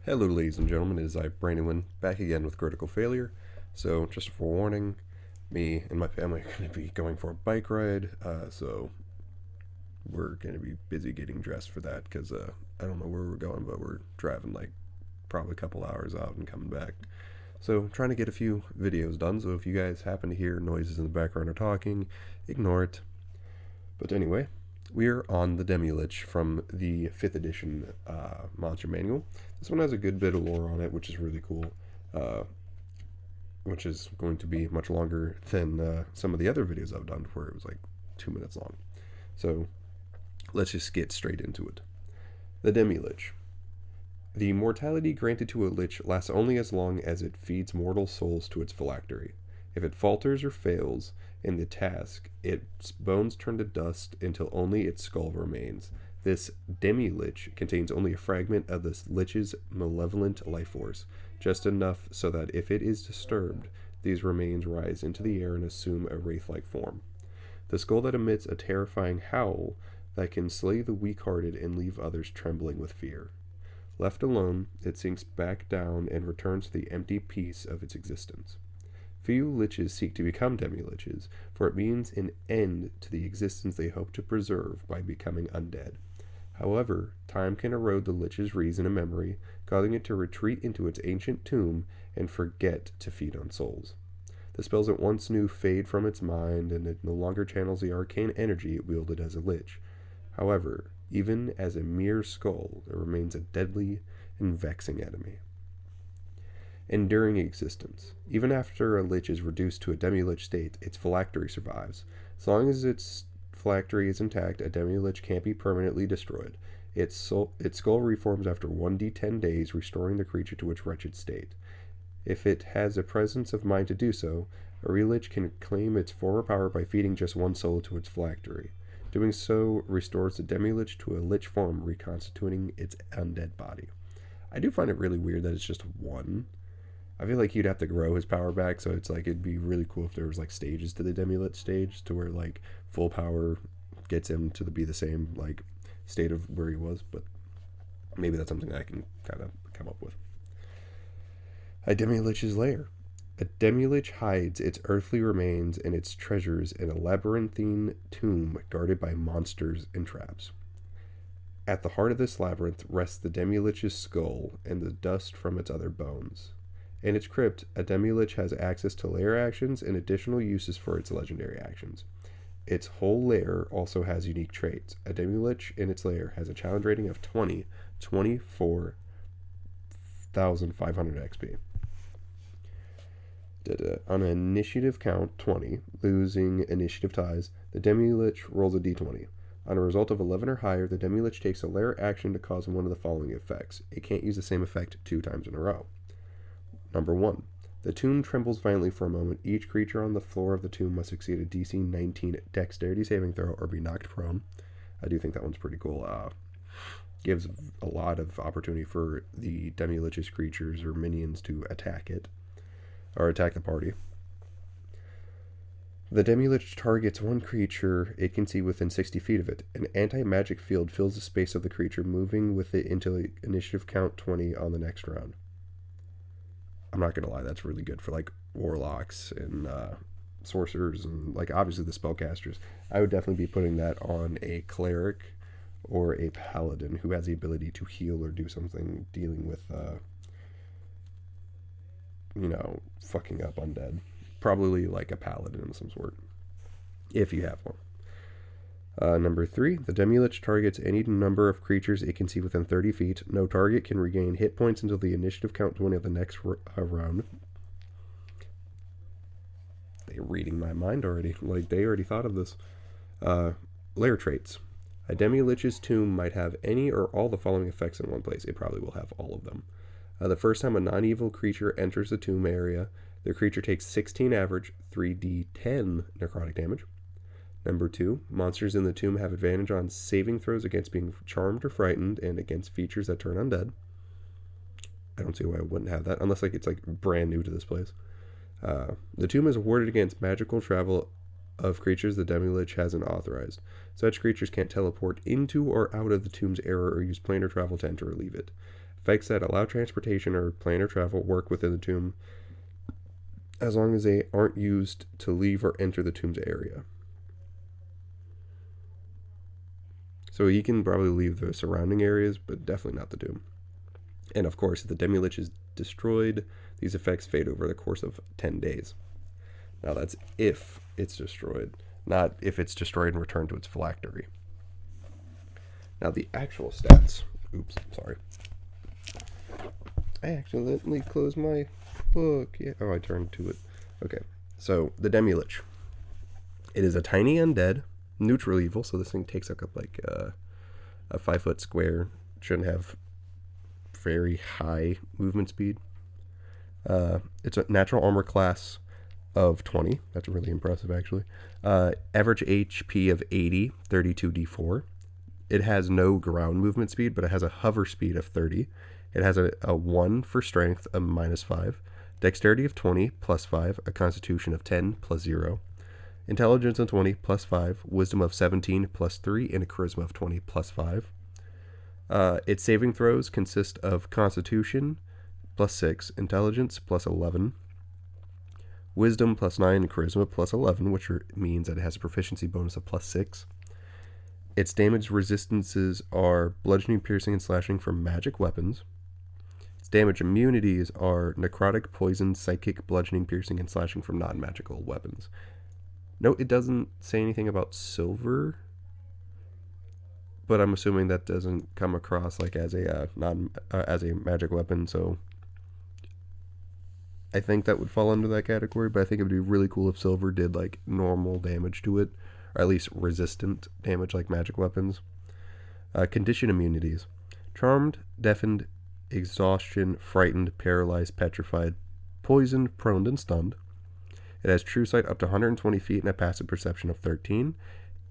Hello, ladies and gentlemen. It is I, Brandon, back again with Critical Failure. So, just a forewarning, me and my family are going to be going for a bike ride. So, we're going to be busy getting dressed for that because I don't know where we're going, but we're driving like probably a couple hours out and coming back. So, trying to get a few videos done. So, if you guys happen to hear noises in the background or talking, ignore it. But anyway, we're on the Demilich from the 5th edition Monster Manual. This one has a good bit of lore on it, which is really cool, uh, which is going to be much longer than some of the other videos I've done, where it was like 2 minutes long. So let's just get straight into it. The Demilich. The mortality granted to a lich lasts only as long as it feeds mortal souls to its phylactery. If it falters or fails in the task, its bones turn to dust until only its skull remains. This demi-lich contains only a fragment of the lich's malevolent life force, just enough so that if it is disturbed, these remains rise into the air and assume a wraith-like form. The skull that emits a terrifying howl that can slay the weak-hearted and leave others trembling with fear. Left alone, it sinks back down and returns to the empty peace of its existence. Few liches seek to become demi-liches, for it means an end to the existence they hope to preserve by becoming undead. However, time can erode the lich's reason and memory, causing it to retreat into its ancient tomb and forget to feed on souls. The spells it once knew fade from its mind, and it no longer channels the arcane energy it wielded as a lich. However, even as a mere skull, it remains a deadly and vexing enemy. Enduring existence. Even after a lich is reduced to a demi-lich state, its phylactery survives. As long as its phylactery is intact, a demi-lich can't be permanently destroyed. Its skull reforms after 1d10 days, restoring the creature to its wretched state. If it has a presence of mind to do so, a relich can claim its former power by feeding just one soul to its phylactery. Doing so restores the demi-lich to a lich form, reconstituting its undead body. I do find it really weird that it's just one. I feel like you'd have to grow his power back, so it's like it'd be really cool if there was like stages to the Demilich stage, to where like full power gets him to be the same like state of where he was. But maybe that's something I can kind of come up with. A Demilich's Lair. A Demilich hides its earthly remains and its treasures in a labyrinthine tomb guarded by monsters and traps. At the heart of this labyrinth rests the Demilich's skull and the dust from its other bones. In its crypt, a demi-lich has access to lair actions and additional uses for its legendary actions. Its whole lair also has unique traits. A demi-lich in its lair has a challenge rating of 24,500 XP. On an initiative count 20, losing initiative ties, the demi-lich rolls a d20. On a result of 11 or higher, the demi-lich takes a lair action to cause one of the following effects. It can't use the same effect 2 times in a row. Number 1. The tomb trembles violently for a moment. Each creature on the floor of the tomb must succeed a DC 19 dexterity saving throw or be knocked prone. I do think that one's pretty cool. Gives a lot of opportunity for the demi-lich's creatures or minions to attack it, or attack the party. The demi-lich targets one creature it can see within 60 feet of it. An anti-magic field fills the space of the creature, moving with it until initiative count 20 on the next round. I'm not gonna lie, that's really good for like warlocks and sorcerers and like obviously the spellcasters. I would definitely be putting that on a cleric or a paladin who has the ability to heal or do something dealing with fucking up undead. Probably like a paladin of some sort, if you have one. Number 3, the Demilich targets any number of creatures it can see within 30 feet. No target can regain hit points until the initiative count 20 of the next round. They're reading my mind already. Like, they already thought of this. Lair traits. A Demilich's tomb might have any or all the following effects in one place. It probably will have all of them. The first time a non-evil creature enters the tomb area, the creature takes 16 average 3d10 necrotic damage. Number 2, monsters in the tomb have advantage on saving throws against being charmed or frightened and against features that turn undead. I don't see why I wouldn't have that, unless like it's like brand new to this place. The tomb is warded against magical travel of creatures the Demilich hasn't authorized. Such creatures can't teleport into or out of the tomb's area or use planar travel to enter or leave it. Effects that allow transportation or planar travel work within the tomb as long as they aren't used to leave or enter the tomb's area. So he can probably leave the surrounding areas, but definitely not the tomb. And of course, if the Demilich is destroyed, these effects fade over the course of 10 days. Now that's if it's destroyed, not if it's destroyed and returned to its phylactery. Now the actual stats. Oops, sorry. I accidentally closed my book. Yeah. Oh, I turned to it. Okay. So the Demilich. It is a tiny undead, neutral evil. So this thing takes up like a 5-foot square. Shouldn't have very high movement speed. It's a natural armor class of 20. That's really impressive, actually. Average HP of 80, 32d4. It has no ground movement speed, but it has a hover speed of 30. It has a 1 for strength, a -5. Dexterity of 20, +5. A constitution of 10, +0. Intelligence of 20, +5. Wisdom of 17, +3. And a charisma of 20, +5. Its saving throws consist of constitution, +6. Intelligence, +11. Wisdom, +9. And charisma, +11, which means that it has a proficiency bonus of +6. Its damage resistances are bludgeoning, piercing, and slashing from magic weapons. Its damage immunities are necrotic, poison, psychic, bludgeoning, piercing, and slashing from non-magical weapons. Note it doesn't say anything about silver, but I'm assuming that doesn't come across like as a as a magic weapon. So I think that would fall under that category. But I think it would be really cool if silver did like normal damage to it, or at least resistant damage like magic weapons. Condition immunities: charmed, deafened, exhaustion, frightened, paralyzed, petrified, poisoned, prone, and stunned. It has true sight up to 120 feet and a passive perception of 13.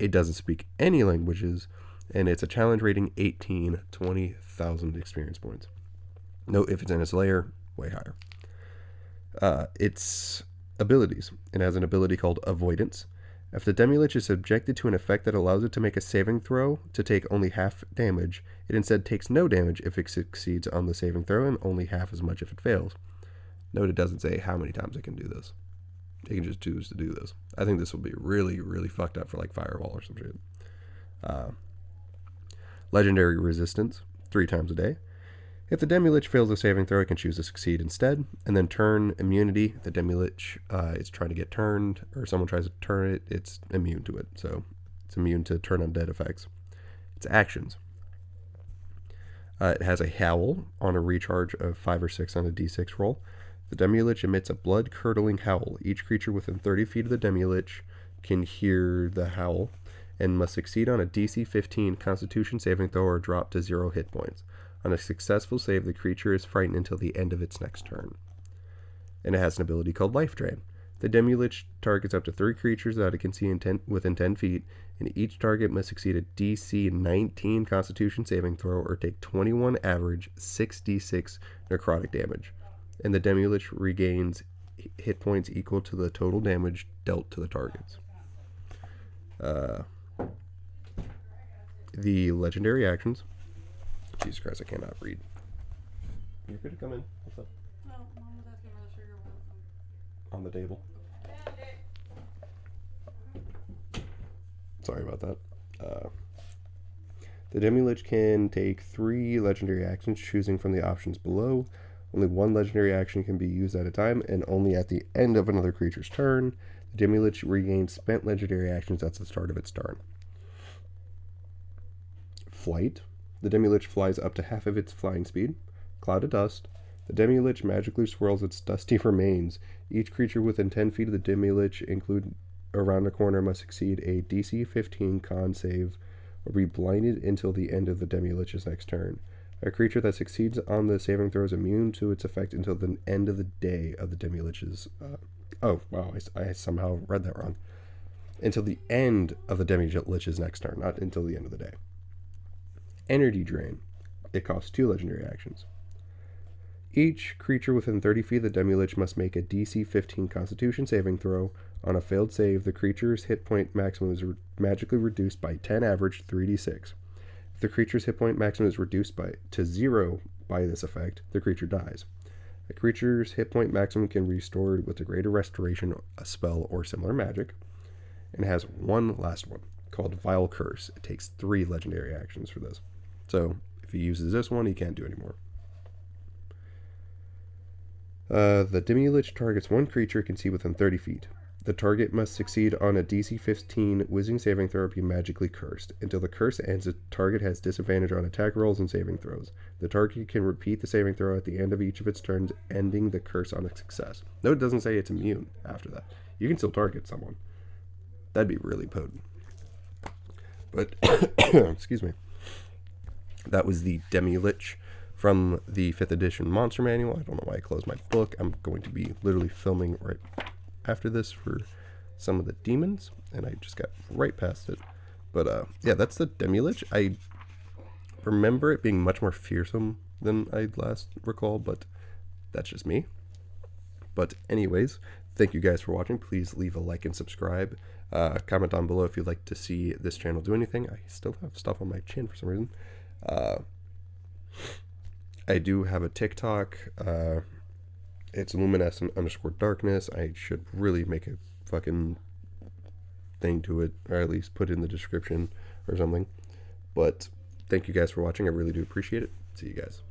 It doesn't speak any languages, and it's a challenge rating 18, 20,000 experience points. Note if it's in its lair, way higher. Its abilities: it has an ability called Avoidance. If the Demilich is subjected to an effect that allows it to make a saving throw to take only half damage, it instead takes no damage if it succeeds on the saving throw and only half as much if it fails. Note it doesn't say how many times it can do this. It can just choose to do this. I think this will be really, really fucked up for like Firewall or some shit. Legendary Resistance, 3 times a day. If the Demilich fails a saving throw, it can choose to succeed instead. And then turn immunity. The Demilich is trying to get turned, or someone tries to turn it, it's immune to it. So it's immune to turn undead effects. Its actions: it has a howl on a recharge of 5 or 6 on a d6 roll. The Demilich emits a blood-curdling howl. Each creature within 30 feet of the Demilich can hear the howl and must succeed on a DC 15 Constitution saving throw or drop to 0 hit points. On a successful save, the creature is frightened until the end of its next turn. And it has an ability called Life Drain. The Demilich targets up to 3 creatures that it can see within 10 feet, and each target must succeed a DC 19 Constitution saving throw or take 21 average 6d6 necrotic damage. And the Demilich regains hit points equal to the total damage dealt to the targets. The legendary actions. Jesus Christ, I cannot read. You're good to come in. What's up? No, Mom was asking where the sugar was. On the table. Sorry about that. The Demilich can take 3 legendary actions, choosing from the options below. Only 1 legendary action can be used at a time, and only at the end of another creature's turn. The Demilich regains spent legendary actions at the start of its turn. Flight. The Demilich flies up to half of its flying speed. Cloud of dust. The Demilich magically swirls its dusty remains. Each creature within 10 feet of the Demilich, include around a corner, must succeed a DC 15 con save or be blinded until the end of the Demilich's next turn. A creature that succeeds on the saving throw is immune to its effect until the end of the day of the Demilich's... oh, wow, I somehow read that wrong. Until the end of the Demilich's next turn, not until the end of the day. Energy Drain. It costs 2 legendary actions. Each creature within 30 feet of the Demilich must make a DC 15 Constitution saving throw. On a failed save, the creature's hit point maximum is magically reduced by 10 average 3d6. If the creature's hit point maximum is reduced to 0 by this effect, the creature dies. A creature's hit point maximum can be restored with a greater restoration, a spell, or similar magic. And it has one last one called Vile Curse. It takes 3 legendary actions for this. So if he uses this one, he can't do anymore. The Demilich targets one creature it can see within 30 feet. The target must succeed on a DC 15 Wisdom saving throw or be magically cursed. Until the curse ends, the target has disadvantage on attack rolls and saving throws. The target can repeat the saving throw at the end of each of its turns, ending the curse on a success. No, it doesn't say it's immune after that. You can still target someone. That'd be really potent. But, excuse me. That was the Demilich from the 5th edition Monster Manual. I don't know why I closed my book. I'm going to be literally filming right after this for some of the demons, and I just got right past it. But yeah, that's the Demilich. I remember it being much more fearsome than I last recall, but that's just me. But anyways, thank you guys for watching. Please leave a like and subscribe. Comment down below if you'd like to see this channel do anything. I still have stuff on my chin for some reason. I do have a TikTok. It's luminescent_darkness. I should really make a fucking thing to it, or at least put it in the description or something. But thank you guys for watching. I really do appreciate it. See you guys.